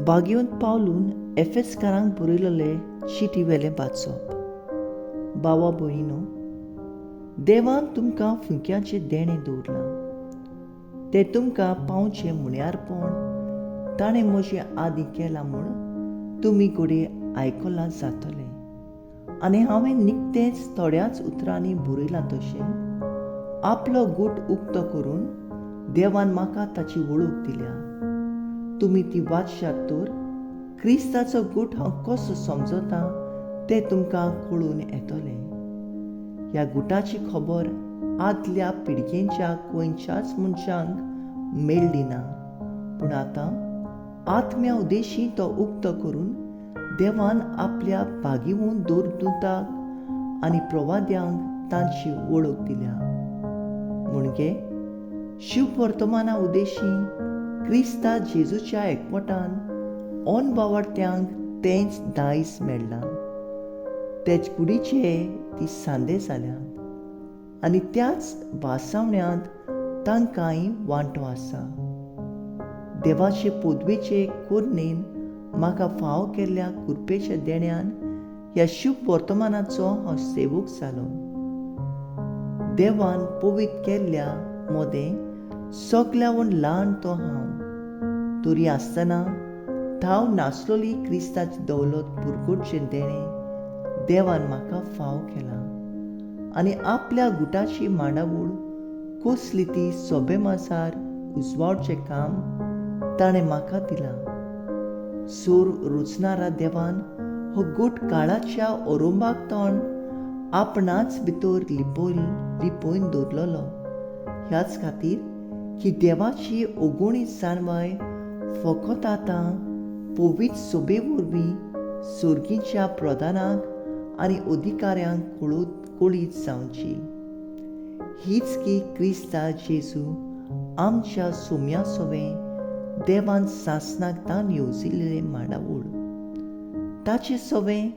बागेवन पावलून एफेसकारांक बरयलेले चिटी वेले वाचप. भावा भयणीनो, देवान तुमकां फुंक्याचे देणे दवरला. ते तुमकां पावचे म्हण्यारपण ताणें म्हजे आदीं केलां म्हूण तुमी घोडये आयकलां जातलें. आनी हांवें निकतेंच थोड्याच उतरांनी बरयलां तशें आपलो गूट उक्तो करून देवान म्हाका ताची वळख दिल्या. तुमी ती वाचशात तर क्रिस्ताचो गूट हांव कसो समजतां तें तुमकां कळून येतलें. ह्या गुटाची खबर आदल्या पिळगेच्या खंयच्याच मनशांक मेळ्ळी ना, पूण आतां आत्म्या उद्देशी तो उक्तो करून देवान आपल्या बागेवून दोरदूतांक आनी प्रवाद्यांक तांची वळख दिल्या. म्हणजे शिव वर्तमाना उद्देशी क्रिस्ता जेजूच्या एकवटान ओन वावरत्यांक तेंच दायज मेळ्ळां. तेच कुडीचे ती सांदे जाल्यात आनी त्याच वासावण्यांत तांकांय वांटो आसा. देवाचे पोदवेचे कोरनेन म्हाका फाव केल्ल्या कृपेच्या देण्यान ह्या शुभ वर्तमानाचो हांव सेवक जालो. देवान पवित्र केल्ल्या मोदें सगल्यावन ल्हान तो हांव. तरी आसतना थाव नासलोली क्रिस्ताची दौलत पुरगुटचें देणें देवान म्हाका फाव केला. आनी आपल्या गुटाची मांडावळ कसली ती सोबेमाजार उजवाडचें काम ताणें म्हाका दिलां. सूर रुचणारा देवान हो गूट काळाच्या ओरोंबाक तोंड आपणाच भितर लिपोवन दवरलेलो. ह्याच खातीर की देवाची ओगोणी जाणवाय फकत आतां पवित्र सोबे वरवीं सुर्गीच्या प्रधानांक आनी अधिकाऱ्यांक कळीत जावची. हीच की क्रिस्ता जेजू आमच्या सोम्या सोबें देवान सासनाक दान येवजिल्लें मांडावळ. ताचे सोबें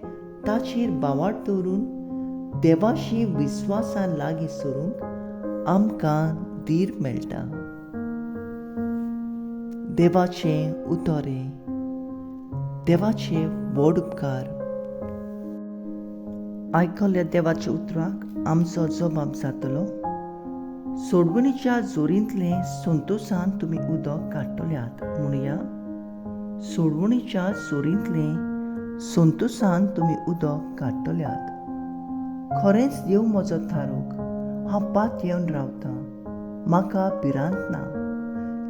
ताचेर बावाट दवरून देवाशी विस्वासान लागीं सरूंक आमकां धीर मेळटा. देवाचें उतोरें. देवाचे व्हड उपकार. आयकल्ल्या देवाच्या उतराक आमचो जबाब जातलो. सोडवणीच्या जोरींतलें संतोशान तुमी उदक काडटल्यात म्हणुया. सोडवणीच्या जोरींतलें संतोशान तुमी उदक काडटल्यात. खरेंच देव म्हजो थारोक. हांव पात येवन रावतां. म्हाका भिरांत ना,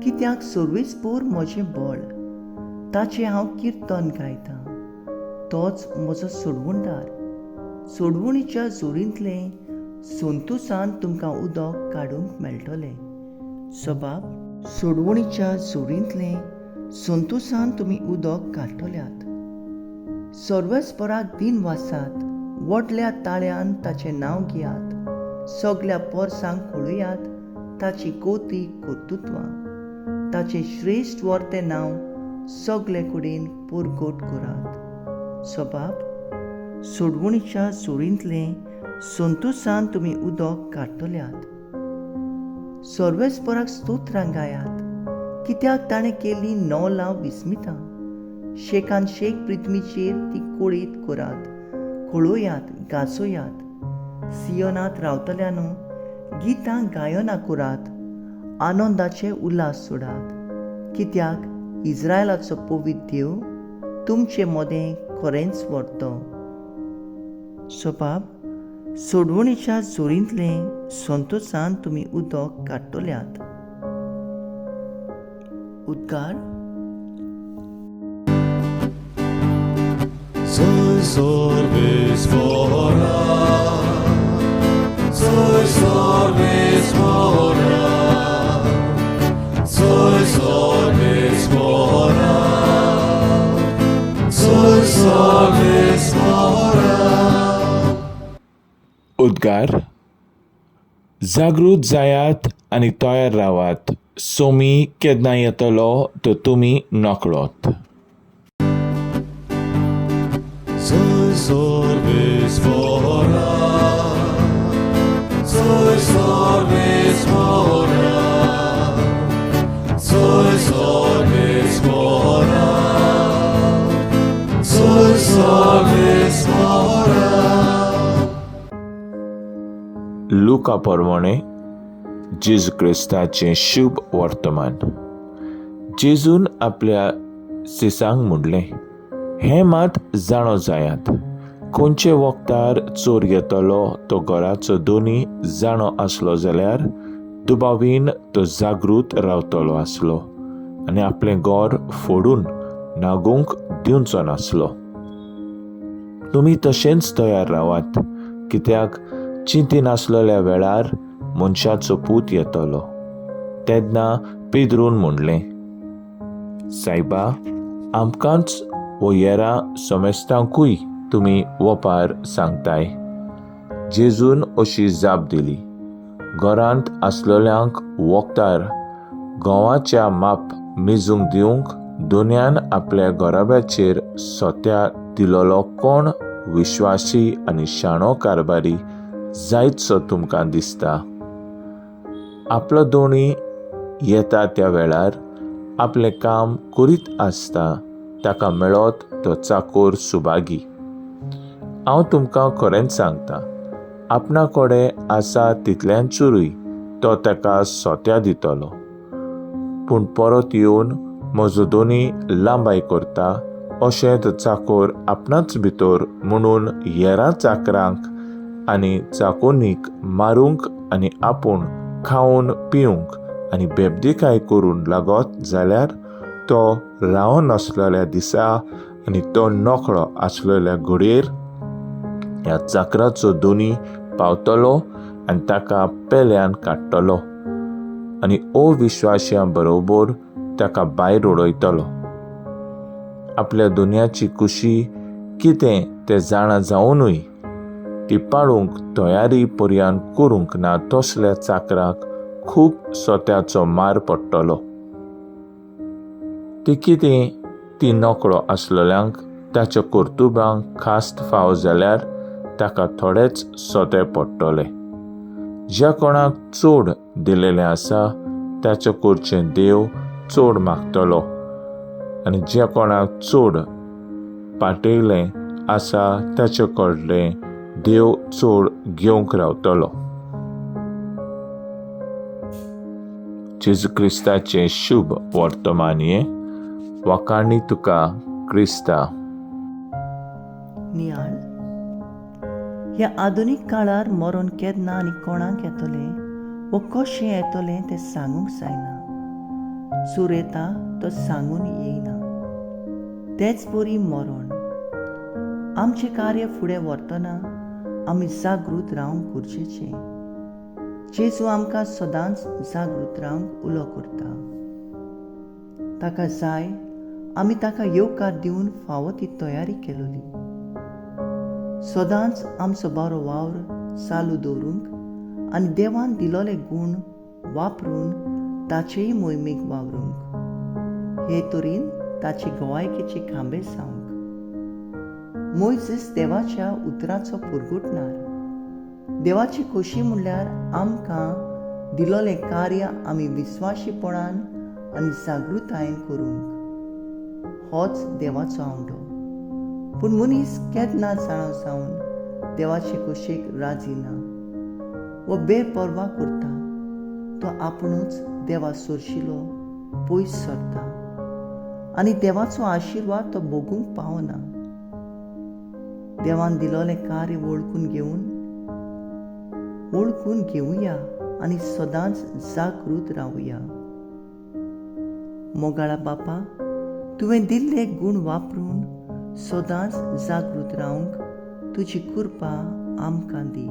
कित्याक सर्वेस्पर म्हजें बळ. ताचें हांव किर्तन गायतां. तोच म्हजो सोडवणदार. सोडवणीच्या जोरींतलें संतोशान तुमकां उदक काडूंक मेळटलें. सबाब, सोडवणीच्या जोरींतलें संतोशान तुमी उदक काडटल्यात. सर्वेस्पराक दिन वासात. व्हडल्या ताळ्यान ताचें नांव घेयात. सगल्या पोरसांक कळयात ताची कौतीक कर्तुत्वां. ताचें श्रेश्ठ वर्तें नांव सगले कडेन परगट करात. सबाब, सोडवणीच्या जोरींतलें संतोशान तुमी उदक काडटल्यात. सर्वेस्पराक स्तोत्रां गायात, कित्याक ताणें केल्लीं 9 लाव विस्मितां. शेकान शेक पृथ्वीचेर ती कळीत करात. कळयात, गाजोयात. सियोनांत रावतल्यांनो, गितां गायनां करात. आनंदाचे उल्हास सोडात, कित्याक इस्रायलाचो पवित्र देव तुमचे मोदें खरेंच व्हरतो. सबाब, सोडवणीच्या जोरींतलें संतोशान तुमी उदक काडटल्यात. उद्गार. Soy sorbes fora, soy sorbes fora, soy sorbes fora, soy sorbes fora. उद्गार. जागृत जायात आनी तयार रावात. सोमी केन्ना येतलो तो तुमी नकळोत. Soy sorbes fora, soy sorbes fora, soy sorbes fora, लुका परमणे जेजू क्रिस्ताचें शुभ वर्तमान. जेजून आपल्या सिसांक म्हणलें, हें मात जाणो जायात, खंयचे वखदार चोर येतलो तो घराचो दोनी जाणो आसलो जाल्यार दुबावीन तो जागृत रावतलो आसलो आनी आपलें घर फोडून नागूंक दिवचो नासलो. तुमी तशेंच तयार रावात, कित्याक चिंती नासलेल्या वेळार मनशाचो पूत येतलो. तेन्ना पेद्रून म्हणलें, सायबा, आमकांच वो येरां सोमेस्तांकूय तुमी वोपार सांगताय. जेजून अशी जाप दिली, घरांत आसलेल्यांक वखदार घोवाच्या माप मेजूंक दिवंक दोनयान आपल्या घराब्याचेर सोत्या दिलोलो कोण विश्वासी आनी शाणो कारभारी जायतसो तुमकां दिसता. आपलो दोणी येता त्या वेळार आपलें काम करीत आसता ताका मेळत तो चाकोर सुभागी. हांव तुमकां खरेंच सांगता, आपणा कडेन आसा तितल्यांचुरूय तो ताका सोत्या दितलो. पूण परत येवन म्हजो दोनी लांबाय करता अशें तो चाकोर आपणाच भितर म्हणून हेरां चाकरांक आनी चाकोनीक मारूंक आनी आपूण खावन पिवंक आनी बेबदीकाय करून लागत जाल्यार तो रावो नासलेल्या दिसा आनी तो नोकळो आसलेल्या घडयेर ह्या चाकराचो दोनी पावतलो आनी ताका पेल्यान काडटलो आनी अविश्वासियां बरोबर ताका भायर उडयतलो. आपल्या दोनयाची कुशी कितें तें जाणा जावनूय ती पाळूंक तयारी पर्यान करूंक ना तसल्या चाकराक खूब सोत्याचो मार पडटलो. ती कितें ती नोकळो आसलेल्यांक ताच्या कर्तुबांक खास्त फाव जाल्यार ताका थोडेच सोते पडटले. ज्या कोणाक चड दिलेलें आसा ताच्या कडचें देव चड मागतलो आनी ज्या कोणाक चड पाटयलें आसा ताचे कडलें देव चड घेवंक रावतलो. जेजू क्रिस्ताचें शुभ वर्तमान वखाणी तुका क्रिस्ता. नियाळ. ह्या आधुनीक काळार मरण केन्ना आनी कोणाक येतलें वा कशें येतलें तें सांगूंक जायना. चोर येता तो सांगून येयना. तेच बरी मरण. आमचें कार्य फुडें व्हरतना आमी जागृत रावंक गरजेचें. जेजू आमकां सदांच जागृत रावंक उलो करता. ताका जाय आमी ताका येवकार दिवन फावो ती तयारी केलोली. सदांच आमचो बरो वावर चालू दवरूंक आनी देवान दिलोले गूण वापरून ताचेय मोहिमेक वावरूंक. हे तरेन ताचे गोवायकेचे खांबे जावंक. मोइसेस देवाच्या उतराचो पुरगुटणार. देवाची खोशी म्हणल्यार आमकां दिलोलें कार्य आमी विस्वाशीपणान आनी जागृतायेन करूंक. होच देवाचो आवडो. पूण मनीस केन्ना जाणो जावन देवाचे खोशेक राजी ना वा बेपरवा करता. तो आपुणूच देवा सोरशिलो पयस सरता आनी देवाचो आशिर्वाद तो भोगूंक पावना. देवान दिलोलें कार्य वळखून घेवया आनी सदांच जागृत रावया. मोगाळा बापा, तुवें दिल्ले गूण वापरून सदांच जागृत रावंक तुजी कृपा आमकां दी.